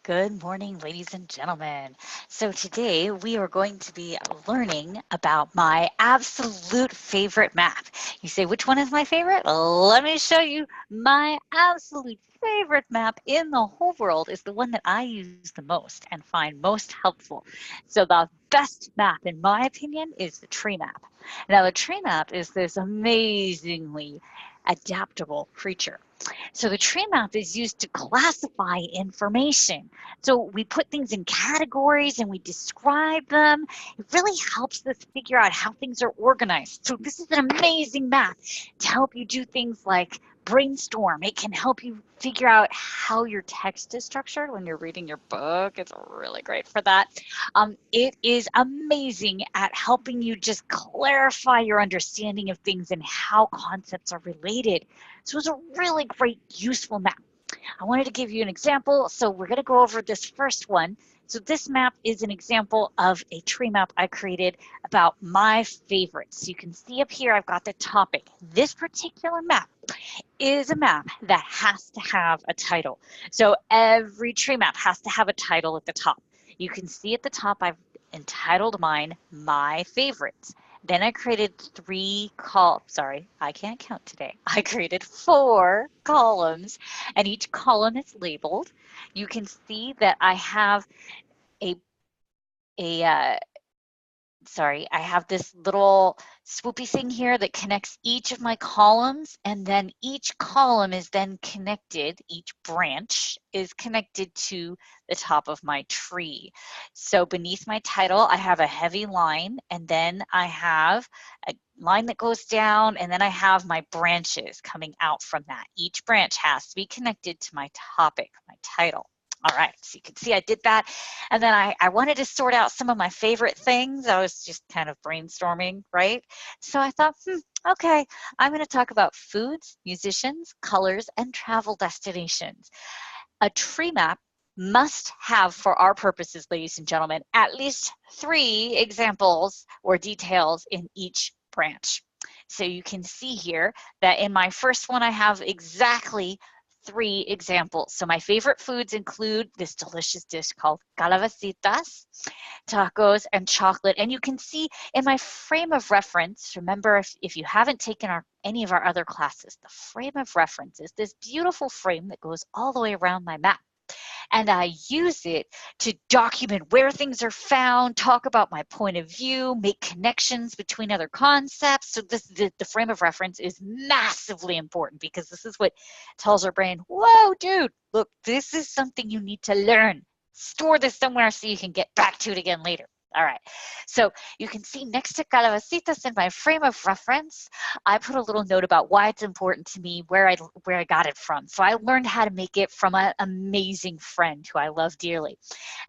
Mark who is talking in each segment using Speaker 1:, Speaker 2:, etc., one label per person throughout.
Speaker 1: Good morning, ladies and gentlemen. So today we are going to be learning about my absolute favorite map. You say, which one is my favorite? Let me show you. My absolute favorite map in the whole world is the one that I use the most and find most helpful. So the best map, in my opinion, is the tree map. Now the tree map is this amazingly adaptable creature. So the tree map is used to classify information. So we put things in categories and we describe them. It really helps us figure out how things are organized. So this is an amazing map to help you do things like brainstorm. It can help you figure out how your text is structured when you're reading your book. It's really great for that. It is amazing at helping you just clarify your understanding of things and how concepts are related. So it's a really great, useful map. I wanted to give you an example. So we're going to go over this first one. So this map is an example of a tree map I created about my favorites. You can see up here, I've got the topic. This particular map is a map that has to have a title. So every tree map has to have a title at the top. You can see at the top, I've entitled mine, My Favorites. Then I created sorry, I can't count today. I created 4 columns, and each column is labeled. You can see that I have a, a sorry, I have this little swoopy thing here that connects each of my columns, and then each column is then connected, each branch is connected to the top of my tree. So beneath my title, I have a heavy line, and then I have a line that goes down, and then I have my branches coming out from that. Each branch has to be connected to my topic, my title. All right, so you can see I did that. And then I wanted to sort out some of my favorite things. I was just kind of brainstorming, right? So I thought, okay, I'm going to talk about foods, musicians, colors, and travel destinations. A tree map must have, for our purposes, ladies and gentlemen, at least 3 examples or details in each branch. So you can see here that in my first one, I have exactly 3 examples. So my favorite foods include this delicious dish called calabacitas, tacos, and chocolate. And you can see in my frame of reference, remember if you haven't taken any of our other classes, the frame of reference is this beautiful frame that goes all the way around my map. And I use it to document where things are found, talk about my point of view, make connections between other concepts. So the frame of reference is massively important because this is what tells our brain, whoa, dude, look, this is something you need to learn. Store this somewhere so you can get back to it again later. All right, so you can see next to calabacitas in my frame of reference, I put a little note about why it's important to me, where I got it from. So I learned how to make it from an amazing friend who I love dearly.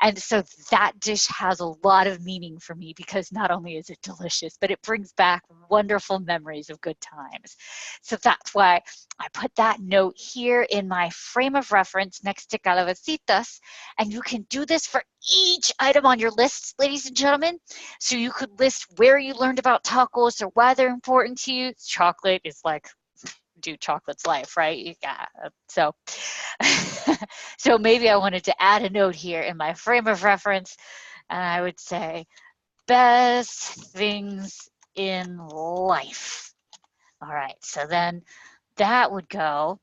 Speaker 1: And so that dish has a lot of meaning for me because not only is it delicious, but it brings back wonderful memories of good times. So that's why I put that note here in my frame of reference next to calabacitas. And you can do this for each item on your list, ladies and gentlemen. So you could list where you learned about tacos or why they're important to you. Chocolate is like, dude, chocolate's life, right? Yeah. So, so maybe I wanted to add a note here in my frame of reference, and I would say best things in life. All right, so then that would go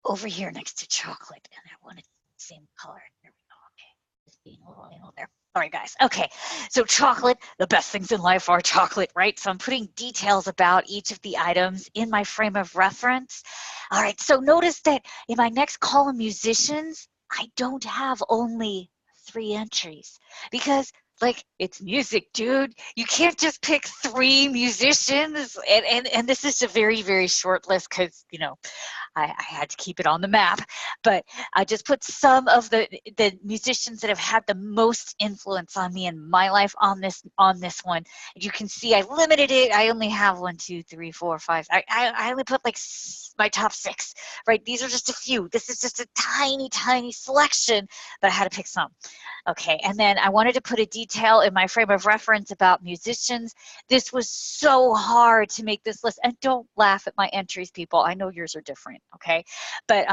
Speaker 1: over here next to chocolate, and I wanted the same color. There we go. Okay, just being a little angle there. All right, guys. Okay, so chocolate, the best things in life are chocolate, right? So I'm putting details about each of the items in my frame of reference. All right, so notice that in my next column, musicians, I don't have only 3 entries because like it's music, dude. You can't just pick 3 musicians. And this is a very, very short list because, you know, I had to keep it on the map, but I just put some of the musicians that have had the most influence on me in my life on this one. You can see I limited it. I only have 1, 2, 3, 4, 5. I only put like my top 6, right? These are just a few. This is just a tiny, tiny selection, but I had to pick some. Okay, and then I wanted to put a detail detail in my frame of reference about musicians. This was so hard to make this list. And don't laugh at my entries, people. I know yours are different, okay? But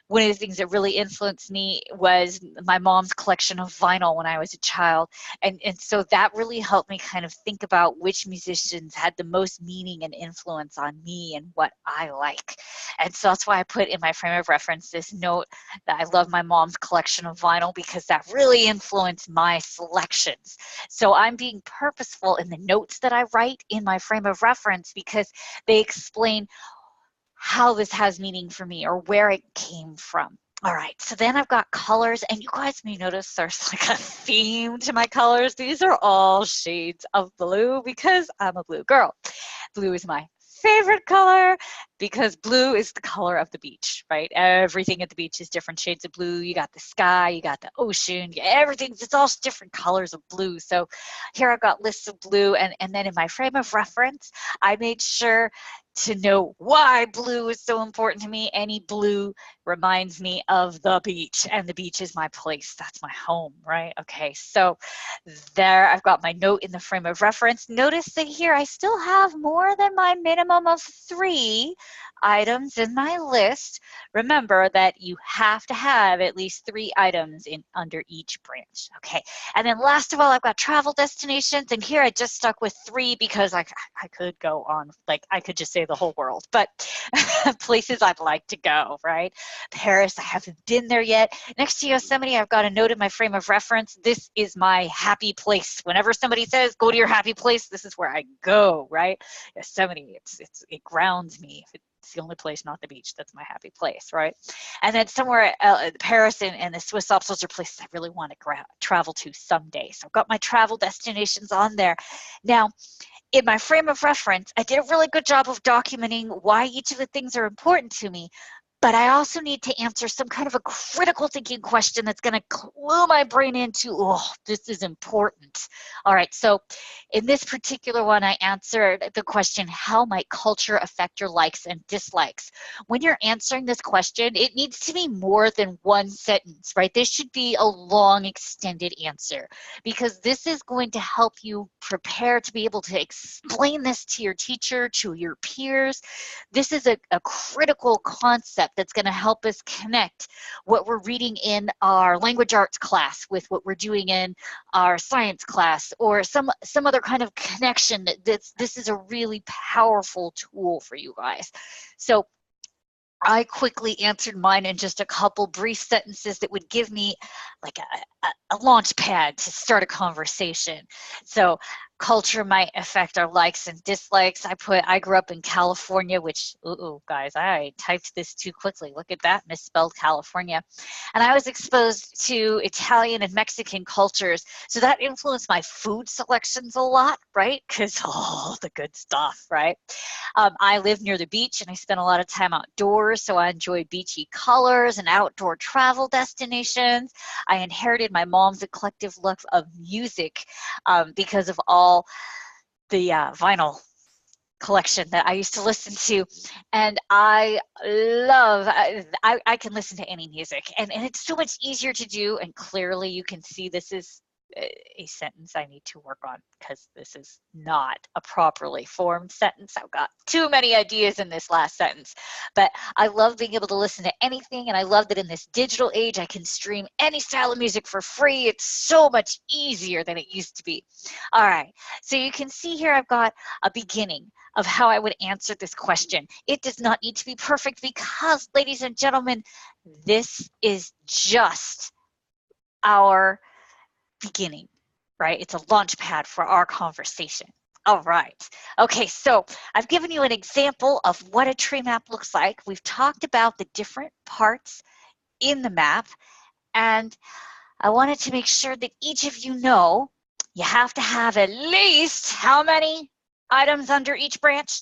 Speaker 1: one of the things that really influenced me was my mom's collection of vinyl when I was a child. And so that really helped me kind of think about which musicians had the most meaning and influence on me and what I like. And so that's why I put in my frame of reference this note that I love my mom's collection of vinyl because that really influenced my selections. So I'm being purposeful in the notes that I write in my frame of reference because they explain how this has meaning for me or where it came from. All right, so then I've got colors, and you guys may notice there's like a theme to my colors. These are all shades of blue because I'm a blue girl. Blue is my favorite color because blue is the color of the beach, right? Everything at the beach is different shades of blue. You got the sky, you got the ocean, everything, it's all different colors of blue. So here I've got lists of blue, and then in my frame of reference, I made sure to know why blue is so important to me. Any blue reminds me of the beach, and the beach is my place. That's my home, right? Okay, so there I've got my note in the frame of reference. Notice that here I still have more than my minimum of 3 items in my list. Remember that you have to have at least 3 items in under each branch. Okay, and then last of all, I've got travel destinations, and here I just stuck with 3 because I could go on, like I could just say the whole world, but places I'd like to go, right? Paris, I haven't been there yet. Next to Yosemite, I've got a note in my frame of reference. This is my happy place. Whenever somebody says, go to your happy place, this is where I go, right? Yosemite, it grounds me. It's the only place, not the beach, that's my happy place, right? And then somewhere Paris and the Swiss Alps, those are places I really want to travel to someday. So I've got my travel destinations on there. Now, in my frame of reference, I did a really good job of documenting why each of the things are important to me, but I also need to answer some kind of a critical thinking question that's going to clue my brain into, oh, this is important. All right, so in this particular one, I answered the question, how might culture affect your likes and dislikes? When you're answering this question, it needs to be more than one sentence, right? This should be a long, extended answer because this is going to help you prepare to be able to explain this to your teacher, to your peers. This is a critical concept that's going to help us connect what we're reading in our language arts class with what we're doing in our science class or some other kind of connection. This is a really powerful tool for you guys. So I quickly answered mine in just a couple brief sentences that would give me like a launch pad to start a conversation. So culture might affect our likes and dislikes. I grew up in California, which, guys, I typed this too quickly. Look at that, misspelled California. And I was exposed to Italian and Mexican cultures. So that influenced my food selections a lot, right? Because all the good stuff, right? I live near the beach and I spent a lot of time outdoors, so I enjoy beachy colors and outdoor travel destinations. I inherited my mom's eclectic love of music because of all the vinyl collection that I used to listen to, and I love, I can listen to any music, and it's so much easier to do, and clearly you can see this is a sentence I need to work on because this is not a properly formed sentence. I've got too many ideas in this last sentence, but I love being able to listen to anything, and I love that in this digital age I can stream any style of music for free. It's so much easier than it used to be. All right, so you can see here I've got a beginning of how I would answer this question. It does not need to be perfect because, ladies and gentlemen, this is just our beginning, right? It's a launch pad for our conversation. All right. Okay, so I've given you an example of what a tree map looks like. We've talked about the different parts in the map, and I wanted to make sure that each of you know you have to have at least how many items under each branch?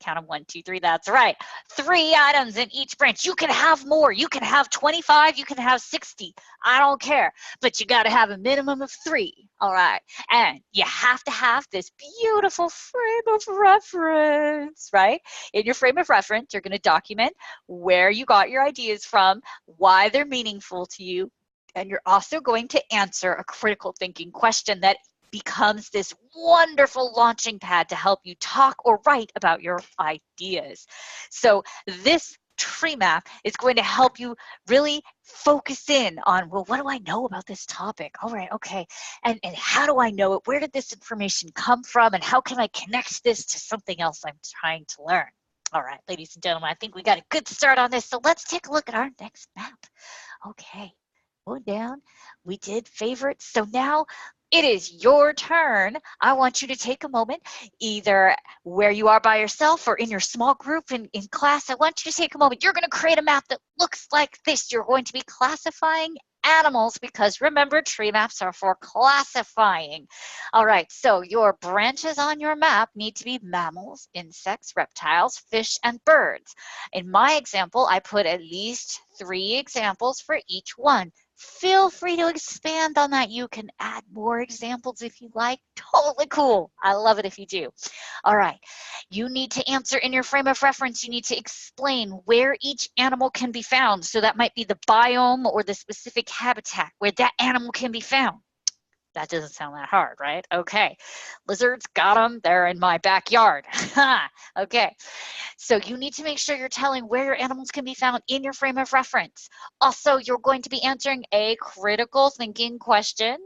Speaker 1: Count them 1, 2, 3. That's right. 3 items in each branch. You can have more. You can have 25. You can have 60. I don't care. But you got to have a minimum of 3. All right. And you have to have this beautiful frame of reference, right? In your frame of reference, you're going to document where you got your ideas from, why they're meaningful to you, And you're also going to answer a critical thinking question that becomes this wonderful launching pad to help you talk or write about your ideas. So this tree map is going to help you really focus in on, well, what do I know about this topic? All right, okay. And how do I know it? Where did this information come from? And how can I connect this to something else I'm trying to learn? All right, ladies and gentlemen, I think we got a good start on this. So let's take a look at our next map. Okay, going down, we did favorites. So now it is your turn. I want you to take a moment, either where you are by yourself or in your small group in class. I want you to take a moment. You're going to create a map that looks like this. You're going to be classifying animals because remember, tree maps are for classifying. All right, so your branches on your map need to be mammals, insects, reptiles, fish, and birds. In my example, I put at least 3 examples for each one. Feel free to expand on that. You can add more examples if you like. Totally cool. I love it if you do. All right. You need to answer in your frame of reference. You need to explain where each animal can be found. So that might be the biome or the specific habitat where that animal can be found. That doesn't sound that hard, right? Okay. Lizards, got them. They're in my backyard. Okay. So you need to make sure you're telling where your animals can be found in your frame of reference. Also, you're going to be answering a critical thinking question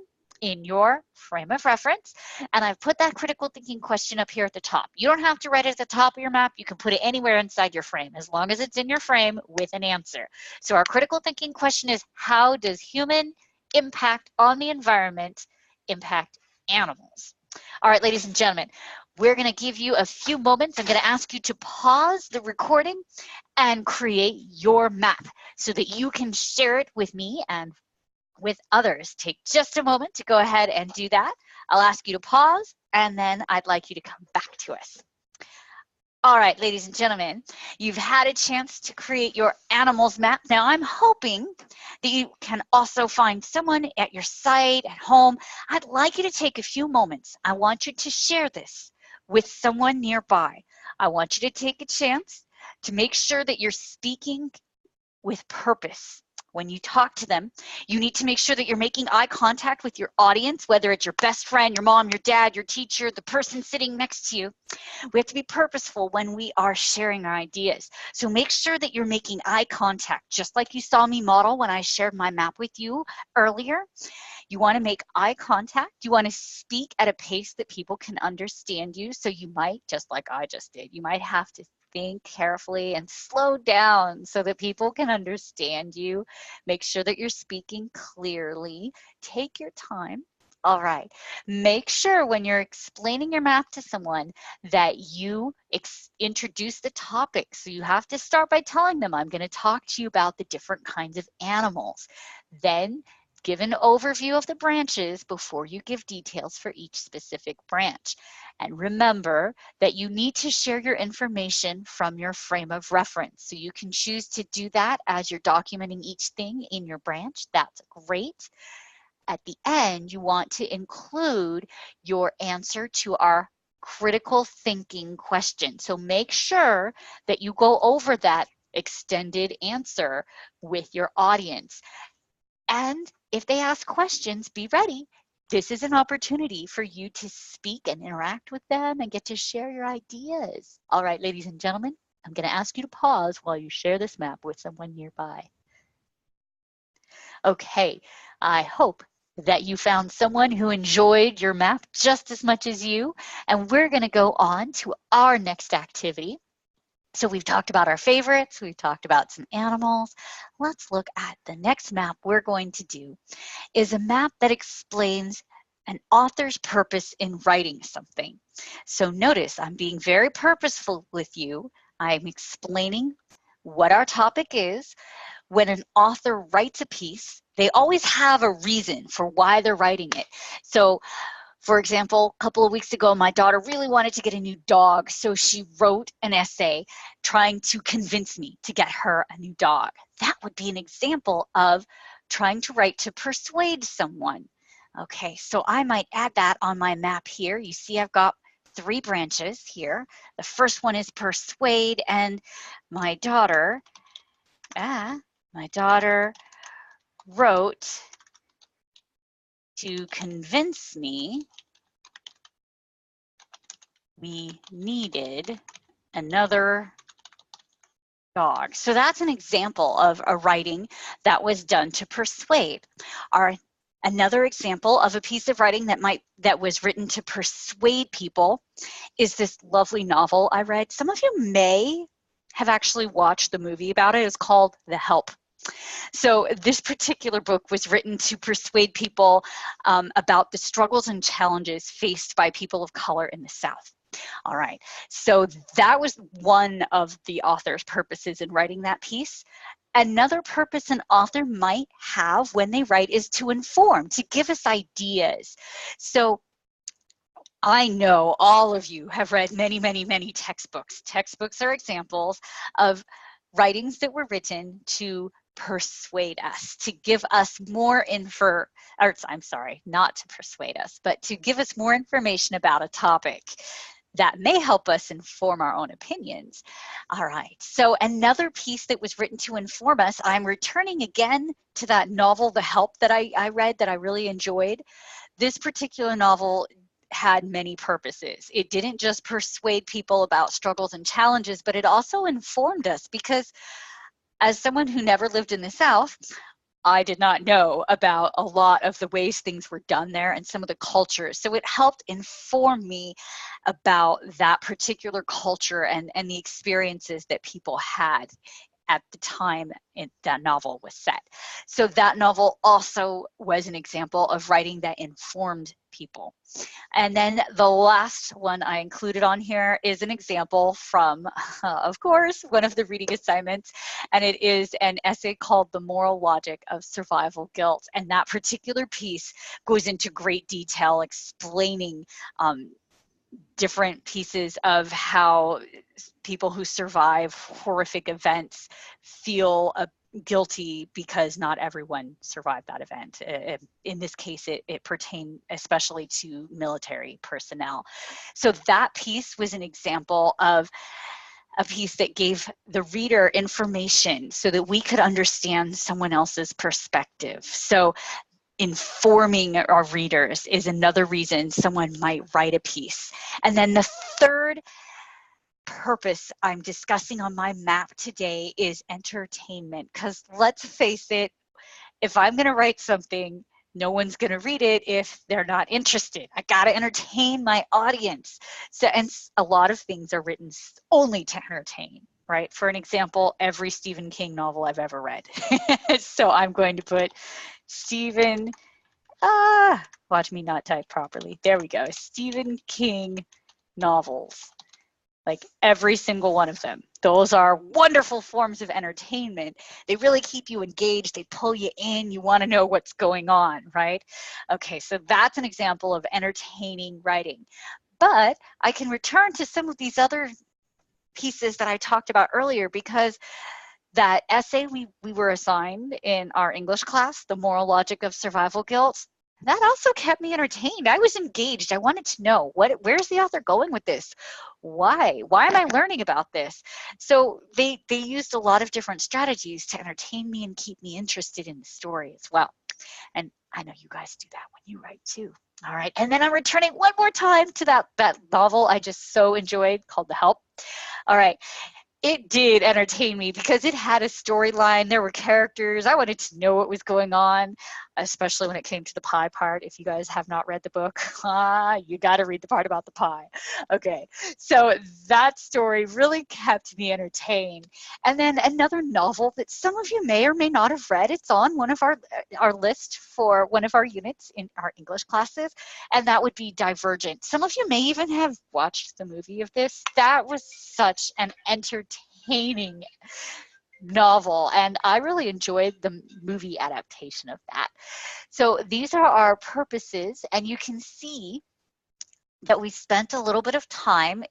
Speaker 1: in your frame of reference. And I've put that critical thinking question up here at the top. You don't have to write it at the top of your map. You can put it anywhere inside your frame, as long as it's in your frame with an answer. So our critical thinking question is, how does human impact on the environment impact animals? All right, ladies and gentlemen, we're going to give you a few moments. I'm going to ask you to pause the recording and create your map so that you can share it with me and with others. Take just a moment to go ahead and do that. I'll ask you to pause, and then I'd like you to come back to us. All right, ladies and gentlemen, you've had a chance to create your animals map. Now, I'm hoping that you can also find someone at your site, at home. I'd like you to take a few moments. I want you to share this with someone nearby. I want you to take a chance to make sure that you're speaking with purpose. When you talk to them, you need to make sure that you're making eye contact with your audience, whether it's your best friend, your mom, your dad, your teacher, the person sitting next to you. We have to be purposeful when we are sharing our ideas. So make sure that you're making eye contact, just like you saw me model when I shared my map with you earlier. You want to make eye contact. You want to speak at a pace that people can understand you. So you might, just like I just did, you might have to think carefully and slow down so that people can understand you. Make sure that you're speaking clearly. Take your time. All right. Make sure when you're explaining your map to someone that you introduce the topic. So you have to start by telling them, I'm going to talk to you about the different kinds of animals. Then give an overview of the branches before you give details for each specific branch. And remember that you need to share your information from your frame of reference. So you can choose to do that as you're documenting each thing in your branch. That's great. At the end, you want to include your answer to our critical thinking question. So make sure that you go over that extended answer with your audience. And if they ask questions, be ready. This is an opportunity for you to speak and interact with them and get to share your ideas. All right, ladies and gentlemen, I'm going to ask you to pause while you share this map with someone nearby. Okay, I hope that you found someone who enjoyed your map just as much as you, and we're going to go on to our next activity. So we've talked about our favorites, we've talked about some animals. Let's look at the next map we're going to do is a map that explains an author's purpose in writing something. So notice I'm being very purposeful with you. I'm explaining what our topic is. When an author writes a piece, they always have a reason for why they're writing it. So for example, a couple of weeks ago, my daughter really wanted to get a new dog, so she wrote an essay trying to convince me to get her a new dog. That would be an example of trying to write to persuade someone. Okay, so I might add that on my map here. You see I've got 3 branches here. The first one is persuade, and my daughter wrote to convince me we needed another dog. So that's an example of a writing that was done to persuade. Another example of a piece of writing that was written to persuade people is this lovely novel I read. Some of you may have actually watched the movie about it. It's called The Help. So this particular book was written to persuade people about the struggles and challenges faced by people of color in the South. All right, so that was one of the author's purposes in writing that piece. Another purpose an author might have when they write is to inform, to give us ideas. So I know all of you have read many, many, many textbooks. Textbooks are examples of writings that were written to persuade us, to give us more not to persuade us, but to give us more information about a topic that may help us inform our own opinions. All right, so another piece that was written to inform us, I'm returning again to that novel, The Help, that I read that I really enjoyed. This particular novel had many purposes. It didn't just persuade people about struggles and challenges, but it also informed us, because as someone who never lived in the South, I did not know about a lot of the ways things were done there and some of the cultures. So it helped inform me about that particular culture and the experiences that people had at the time that novel was set. So that novel also was an example of writing that informed people. And then the last one I included on here is an example from, of course, one of the reading assignments, and it is an essay called The Moral Logic of Survival Guilt. And that particular piece goes into great detail explaining different pieces of how people who survive horrific events feel guilty because not everyone survived that event. In this case, it pertained especially to military personnel. So that piece was an example of a piece that gave the reader information so that we could understand someone else's perspective. So informing our readers is another reason someone might write a piece. And then the third purpose I'm discussing on my map today is entertainment, because let's face it, if I'm going to write something, no one's going to read it if they're not interested. I got to entertain my audience. So, and a lot of things are written only to entertain, right? For an example, every Stephen King novel I've ever read. So I'm going to put Stephen, watch me not type properly. There we go. Stephen King novels, like every single one of them. Those are wonderful forms of entertainment. They really keep you engaged. They pull you in. You want to know what's going on, right? Okay, so that's an example of entertaining writing. But I can return to some of these other pieces that I talked about earlier, because that essay we were assigned in our English class, The Moral Logic of Survival Guilt, that also kept me entertained. I was engaged. I wanted to know, where's the author going with this? Why am I learning about this? So they used a lot of different strategies to entertain me and keep me interested in the story as well. And I know you guys do that when you write too. All right, and then I'm returning one more time to that novel I just so enjoyed called The Help. All right. It did entertain me because it had a storyline. There were characters. I wanted to know what was going on, especially when it came to the pie part. If you guys have not read the book, you got to read the part about the pie. Okay, so that story really kept me entertained. And then another novel that some of you may or may not have read, it's on one of our list for one of our units in our English classes, and that would be Divergent. Some of you may even have watched the movie of this. That was such an entertaining novel, and I really enjoyed the movie adaptation of that. So these are our purposes, and you can see that we spent a little bit of time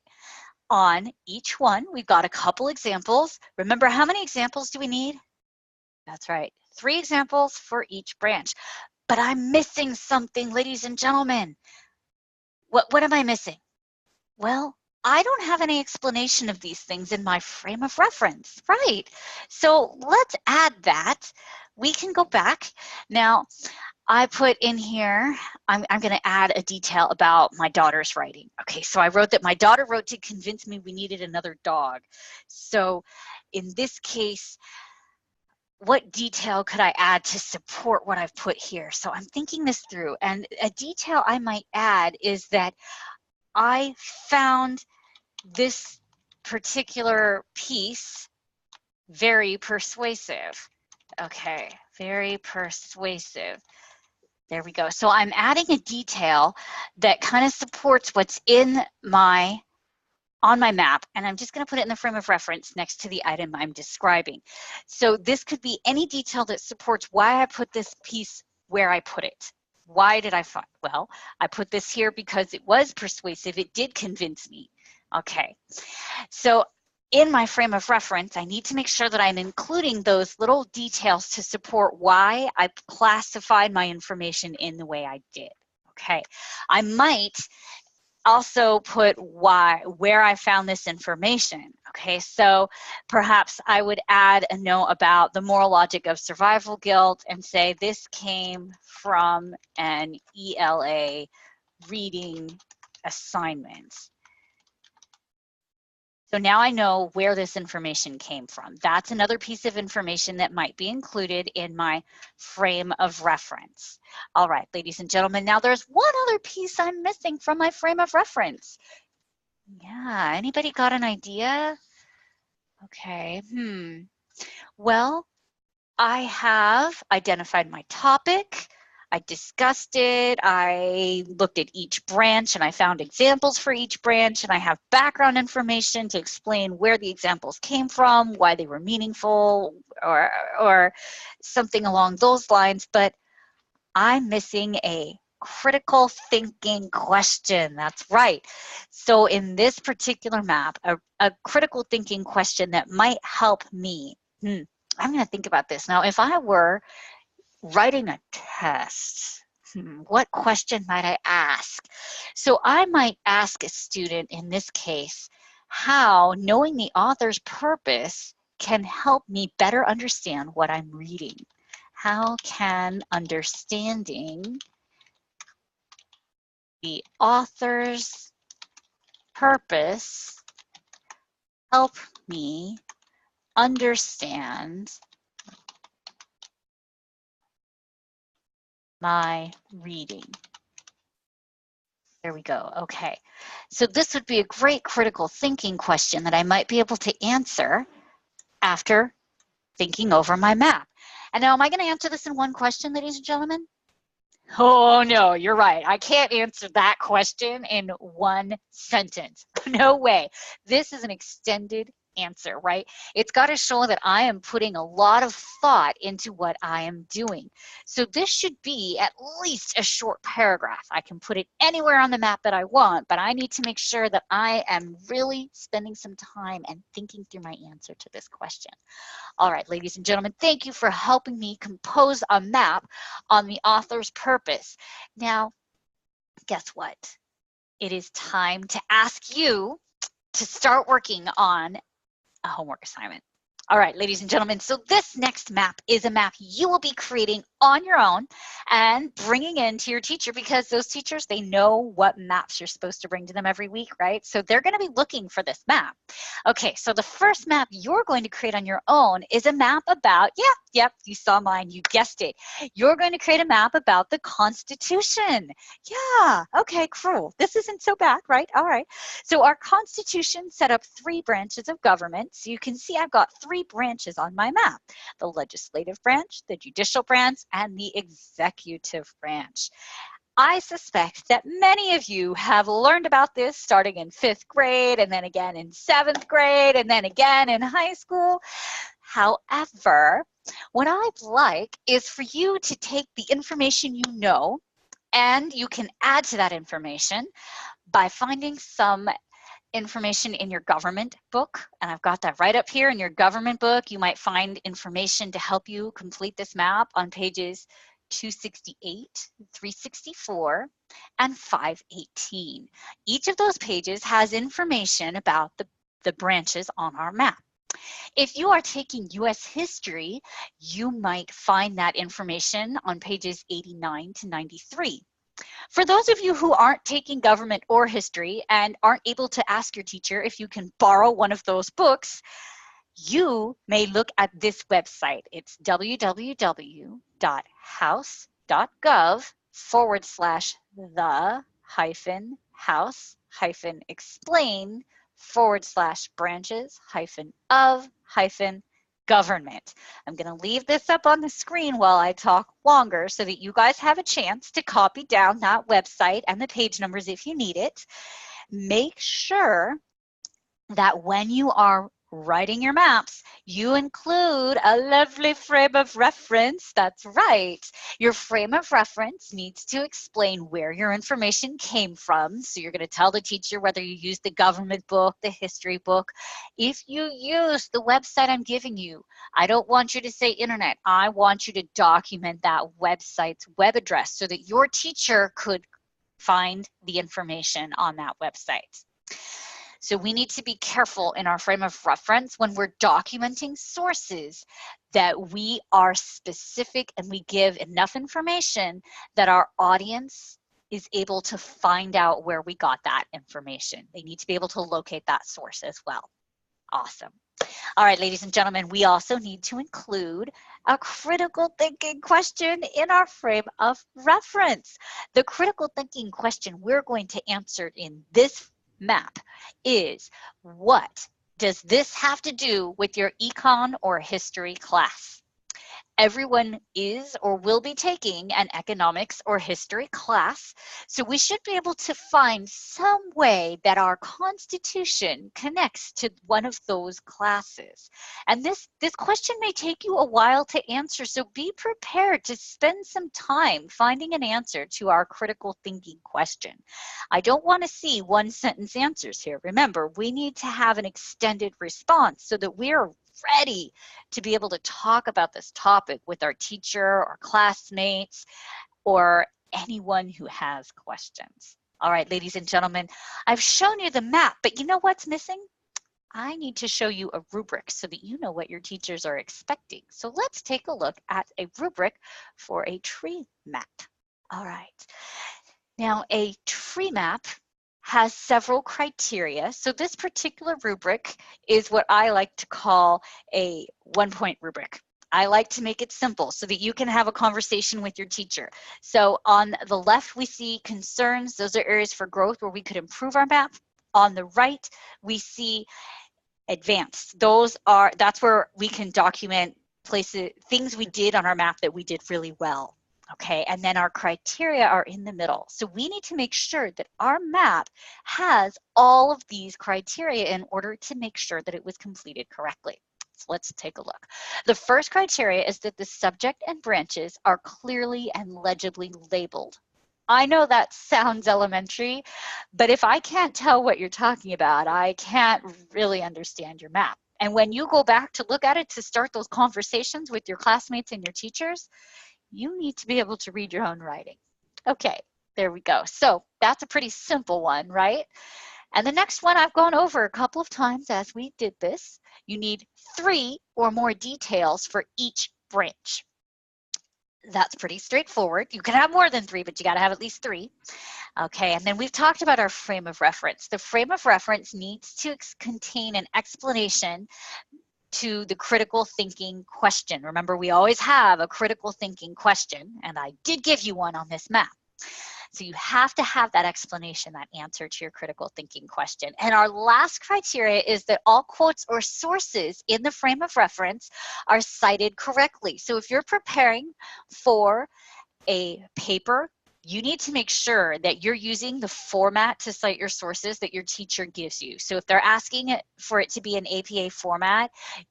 Speaker 1: on each one. We've got a couple examples. Remember, how many examples do we need? That's right, 3 examples for each branch. But I'm missing something, ladies and gentlemen. What am I missing? Well, I don't have any explanation of these things in my frame of reference, right? So let's add that. We can go back. Now, I put in here, I'm going to add a detail about my daughter's writing. Okay, so I wrote that my daughter wrote to convince me we needed another dog. So in this case, what detail could I add to support what I've put here? So I'm thinking this through, and a detail I might add is that I found this particular piece very persuasive. Okay, very persuasive. There we go. So I'm adding a detail that kind of supports what's in on my map, and I'm just going to put it in the frame of reference next to the item I'm describing. So this could be any detail that supports why I put this piece where I put it. Why did I find? Well, I put this here because it was persuasive. It did convince me. Okay. So in my frame of reference, I need to make sure that I'm including those little details to support why I classified my information in the way I did. Okay. I might also put where I found this information. Okay, so perhaps I would add a note about the moral logic of survival guilt and say this came from an ELA reading assignment. So now I know where this information came from. That's another piece of information that might be included in my frame of reference. All right, ladies and gentlemen, now there's one other piece I'm missing from my frame of reference. Yeah, anybody got an idea? Okay, well, I have identified my topic. I discussed it, I looked at each branch and I found examples for each branch, and I have background information to explain where the examples came from, why they were meaningful, or something along those lines, but I'm missing a critical thinking question. That's right. So in this particular map, a critical thinking question that might help me, I'm going to think about this. Now, if I were writing a test, what question might I ask? So I might ask a student in this case, how knowing the author's purpose can help me better understand what I'm reading. How can understanding the author's purpose help me understand my reading? There we go. Okay. So this would be a great critical thinking question that I might be able to answer after thinking over my map. And now, am I going to answer this in one question, ladies and gentlemen? Oh, no, you're right. I can't answer that question in one sentence. No way. This is an extended answer, right? It's got to show that I am putting a lot of thought into what I am doing. So this should be at least a short paragraph. I can put it anywhere on the map that I want, but I need to make sure that I am really spending some time and thinking through my answer to this question. All right, ladies and gentlemen, thank you for helping me compose a map on the author's purpose. Now, guess what? It is time to ask you to start working on a homework assignment. All right, ladies and gentlemen, so this next map is a map you will be creating on your own and bringing in to your teacher, because those teachers, they know what maps you're supposed to bring to them every week, right? So they're going to be looking for this map. Okay, so the first map you're going to create on your own is a map about, yep, you saw mine, you guessed it. You're going to create a map about the Constitution. Yeah, okay, cool. This isn't so bad, right? All right. So our Constitution set up 3 branches of government. So you can see I've got 3 branches on my map: the legislative branch, the judicial branch, and the executive branch. I suspect that many of you have learned about this starting in 5th grade, and then again in 7th grade, and then again in high school. However, what I'd like is for you to take the information you know, and you can add to that information by finding some information in your government book, and I've got that right up here in your government book. You might find information to help you complete this map on pages 268, 364, and 518. Each of those pages has information about the branches on our map. If you are taking US history, you might find that information on pages 89 to 93. For those of you who aren't taking government or history and aren't able to ask your teacher if you can borrow one of those books, you may look at this website. It's www.house.gov/the-house-explain/branches-of-government. I'm going to leave this up on the screen while I talk longer so that you guys have a chance to copy down that website and the page numbers if you need it. Make sure that when you are writing your maps, you include a lovely frame of reference. That's right. Your frame of reference needs to explain where your information came from. So you're going to tell the teacher whether you used the government book, the history book. If you use the website I'm giving you, I don't want you to say internet. I want you to document that website's web address so that your teacher could find the information on that website. So we need to be careful in our frame of reference when we're documenting sources that we are specific and we give enough information that our audience is able to find out where we got that information. They need to be able to locate that source as well. Awesome. All right, ladies and gentlemen, we also need to include a critical thinking question in our frame of reference. The critical thinking question we're going to answer in this map is, what does this have to do with your econ or history class? Everyone is or will be taking an economics or history class, so we should be able to find some way that our Constitution connects to one of those classes. And this question may take you a while to answer, so be prepared to spend some time finding an answer to our critical thinking question. I don't want to see one-sentence answers here. Remember, we need to have an extended response so that we're ready to be able to talk about this topic with our teacher or classmates or anyone who has questions. All right, ladies and gentlemen, I've shown you the map, but you know what's missing? I need to show you a rubric so that you know what your teachers are expecting. So let's take a look at a rubric for a tree map. All right. Now, a tree map has several criteria. So this particular rubric is what I like to call a one-point rubric. I like to make it simple so that you can have a conversation with your teacher. So on the left, we see concerns. Those are areas for growth where we could improve our map. On the right, we see advanced. That's where we can document places, things we did on our map that we did really well. Okay, and then our criteria are in the middle. So we need to make sure that our map has all of these criteria in order to make sure that it was completed correctly. So let's take a look. The first criteria is that the subject and branches are clearly and legibly labeled. I know that sounds elementary, but if I can't tell what you're talking about, I can't really understand your map. And when you go back to look at it to start those conversations with your classmates and your teachers, you need to be able to read your own writing. Okay, there we go. So that's a pretty simple one, right? And the next one I've gone over a couple of times as we did this. You need 3 or more details for each branch. That's pretty straightforward. You can have more than 3, but you got to have at least 3. Okay, and then we've talked about our frame of reference. The frame of reference needs to contain an explanation to the critical thinking question. Remember, we always have a critical thinking question, and I did give you one on this map. So you have to have that explanation, that answer to your critical thinking question. And our last criteria is that all quotes or sources in the frame of reference are cited correctly. So if you're preparing for a paper, you need to make sure that you're using the format to cite your sources that your teacher gives you. So if they're asking for it to be an APA format,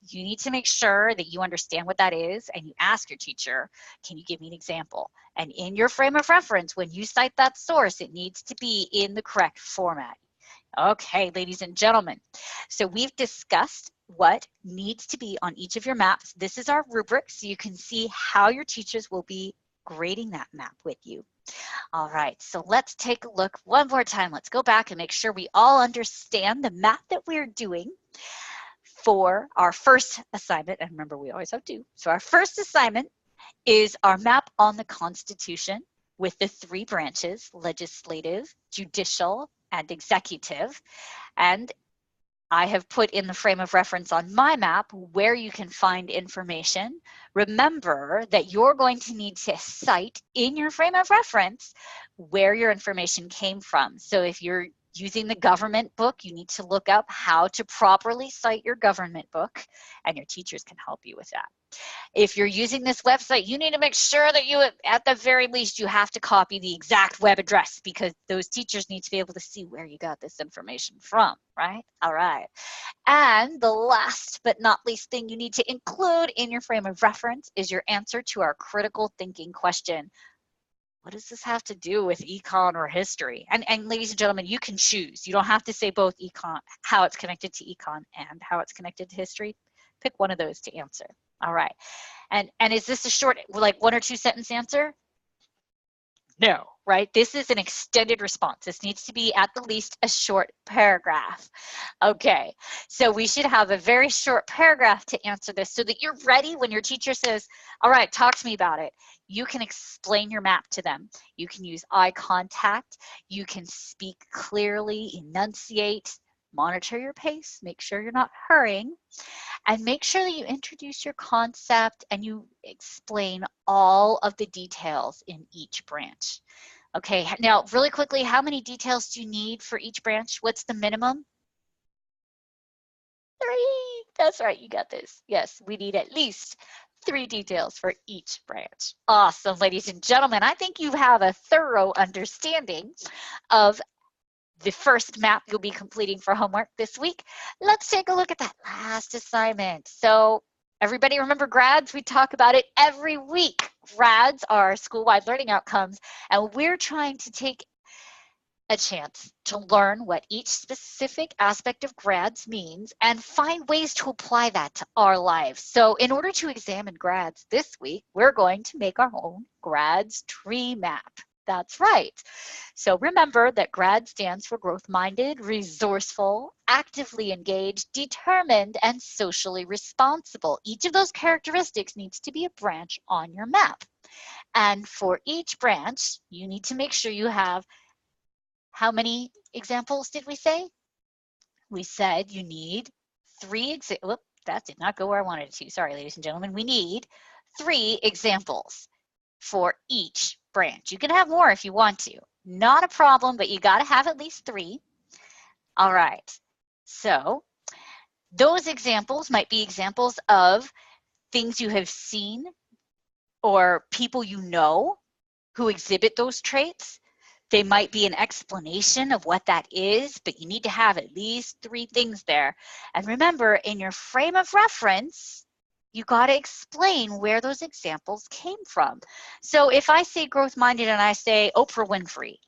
Speaker 1: you need to make sure that you understand what that is and you ask your teacher, can you give me an example? And in your frame of reference, when you cite that source, it needs to be in the correct format. Okay, ladies and gentlemen, so we've discussed what needs to be on each of your maps. This is our rubric, so you can see how your teachers will be grading that map with you. All right, so let's take a look one more time. Let's go back and make sure we all understand the map that we're doing. for our first assignment, and remember we always have two. So our first assignment is our map on the Constitution with the three branches, legislative, judicial, and executive. And I have put in the frame of reference on my map where you can find information. Remember that you're going to need to cite in your frame of reference where your information came from. So if you're using the government book, you need to look up how to properly cite your government book, and your teachers can help you with that. If you're using this website, you need to make sure that you, at the very least, you have to copy the exact web address, because those teachers need to be able to see where you got this information from, right? All right. And the last but not least thing you need to include in your frame of reference is your answer to our critical thinking question. What does this have to do with econ or history? And ladies and gentlemen, you can choose. You don't have to say both econ, how it's connected to econ, and how it's connected to history. Pick one of those to answer. All right. And is this a short, like 1 or 2 sentence answer? No, right? This is an extended response. This needs to be at the least a short paragraph. Okay, so we should have a very short paragraph to answer this so that you're ready when your teacher says, all right, talk to me about it. You can explain your map to them. You can use eye contact. You can speak clearly, enunciate, monitor your pace, make sure you're not hurrying, and make sure that you introduce your concept and you explain all of the details in each branch. Okay, now really quickly, how many details do you need for each branch? What's the minimum? 3. That's right, you got this. Yes, we need at least 3 details for each branch. Awesome, ladies and gentlemen. I think you have a thorough understanding of the first map you'll be completing for homework this week. Let's take a look at that last assignment. So everybody remember GRADS? We talk about it every week. GRADS are school-wide learning outcomes, and we're trying to take a chance to learn what each specific aspect of GRADS means and find ways to apply that to our lives. So in order to examine GRADS this week, we're going to make our own GRADS tree map. That's right. So remember that GRAD stands for growth-minded, resourceful, actively engaged, determined, and socially responsible. Each of those characteristics needs to be a branch on your map. And for each branch, you need to make sure you have, how many examples did we say? We said you need 3 examples. That did not go where I wanted it to. Sorry, ladies and gentlemen. We need 3 examples for each branch. You can have more if you want to. Not a problem, but you got to have at least 3. All right. So those examples might be examples of things you have seen or people you know who exhibit those traits. They might be an explanation of what that is, but you need to have at least 3 things there. And remember, in your frame of reference, you got to explain where those examples came from. So if I say growth-minded and I say Oprah Winfrey,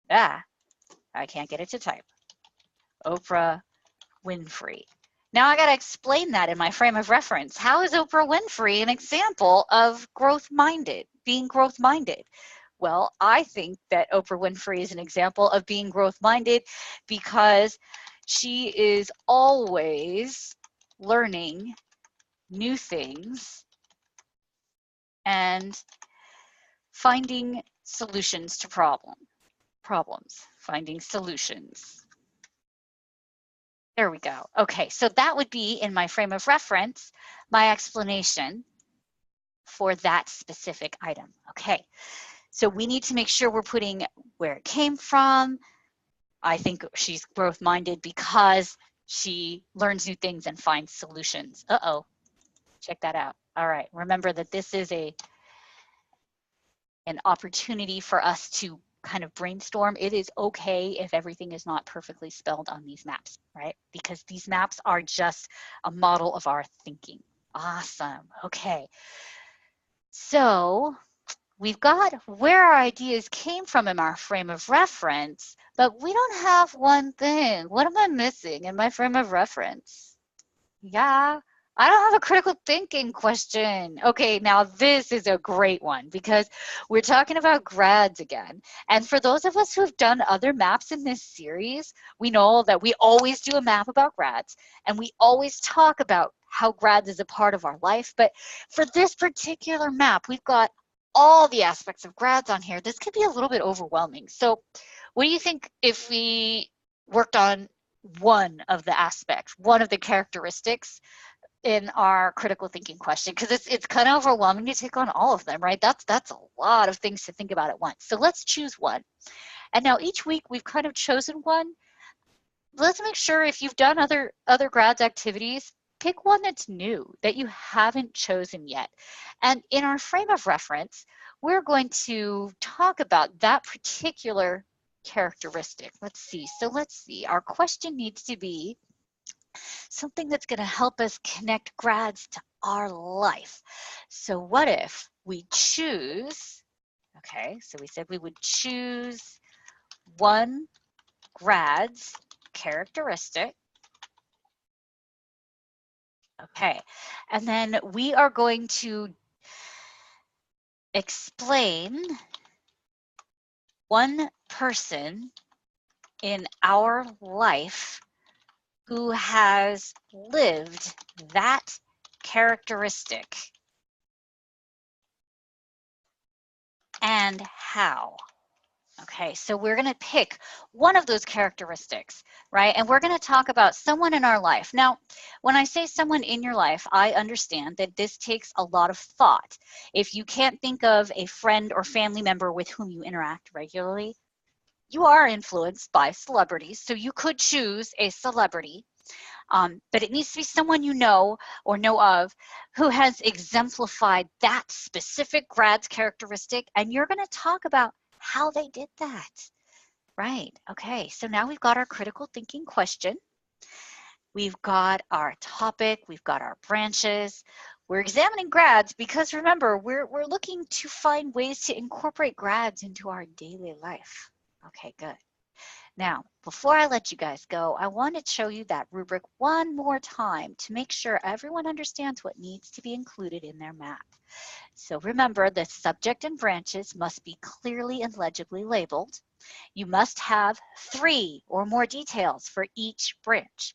Speaker 1: I can't get it to type. Oprah Winfrey. Now I got to explain that in my frame of reference. How is Oprah Winfrey an example of growth-minded, being growth-minded? Well, I think that Oprah Winfrey is an example of being growth-minded because she is always learning new things and finding solutions to problems, finding solutions. There we go. Okay, so that would be, in my frame of reference, my explanation for that specific item. Okay, so we need to make sure we're putting where it came from. I think she's growth-minded because she learns new things and finds solutions. Uh-oh, check that out. All right, remember that this is an opportunity for us to kind of brainstorm. It is okay if everything is not perfectly spelled on these maps, right? Because these maps are just a model of our thinking. Awesome. Okay. So we've got where our ideas came from in our frame of reference, but we don't have one thing. What am I missing in my frame of reference? Yeah, I don't have a critical thinking question. Okay, now this is a great one because we're talking about grads again. And for those of us who have done other maps in this series, we know that we always do a map about grads and we always talk about how grads is a part of our life. But for this particular map, we've got all the aspects of grads on here. This could be a little bit overwhelming. So what do you think if we worked on one of the aspects, one of the characteristics in our critical thinking question, because it's kind of overwhelming to take on all of them, right? That's a lot of things to think about at once. So let's choose one. And now each week we've kind of chosen one. Let's make sure if you've done other grads activities, pick one that's new that you haven't chosen yet. And in our frame of reference, we're going to talk about that particular characteristic. Let's see. So let's see. Our question needs to be something that's going to help us connect grads to our life. So what if we choose, okay, so we said we would choose one grad's characteristic. Okay, and then we are going to explain one person in our life who has lived that characteristic and how. Okay, so we're going to pick one of those characteristics, right? And we're going to talk about someone in our life. Now, when I say someone in your life, I understand that this takes a lot of thought. If you can't think of a friend or family member with whom you interact regularly, you are influenced by celebrities. So you could choose a celebrity, but it needs to be someone you know or know of who has exemplified that specific grad's characteristic. And you're going to talk about how they did that. Right. Okay. So now we've got our critical thinking question. We've got our topic. We've got our branches. We're examining grads because remember, we're looking to find ways to incorporate grads into our daily life. Okay, good. Now, before I let you guys go, I want to show you that rubric one more time to make sure everyone understands what needs to be included in their map. So remember, the subject and branches must be clearly and legibly labeled. You must have 3 or more details for each branch.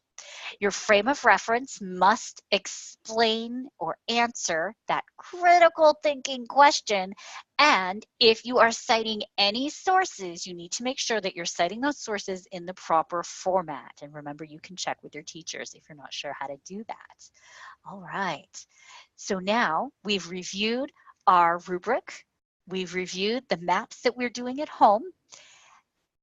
Speaker 1: Your frame of reference must explain or answer that critical thinking question. And if you are citing any sources, you need to make sure that you're citing those sources in the proper format. And remember, you can check with your teachers if you're not sure how to do that. All right. So now we've reviewed our rubric. We've reviewed the maps that we're doing at home.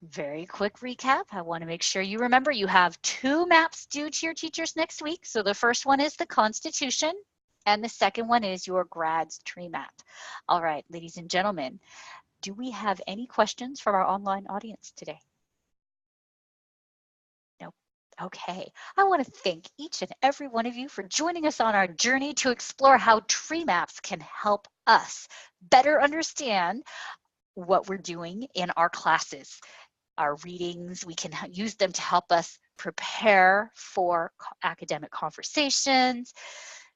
Speaker 1: Very quick recap. I want to make sure you remember you have 2 maps due to your teachers next week. So the first one is the Constitution and the second one is your grads tree map. All right, ladies and gentlemen, do we have any questions from our online audience today? No. Okay. I want to thank each and every one of you for joining us on our journey to explore how tree maps can help us better understand what we're doing in our classes. Our readings, we can use them to help us prepare for academic conversations.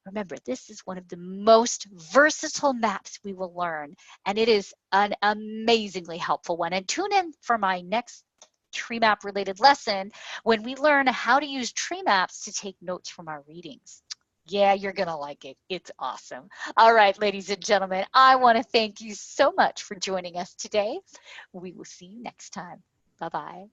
Speaker 1: Remember, this is one of the most versatile maps we will learn, and it is an amazingly helpful one. And tune in for my next tree map related lesson when we learn how to use tree maps to take notes from our readings. Yeah, you're going to like it. It's awesome. All right, ladies and gentlemen, I want to thank you so much for joining us today. We will see you next time. Bye-bye.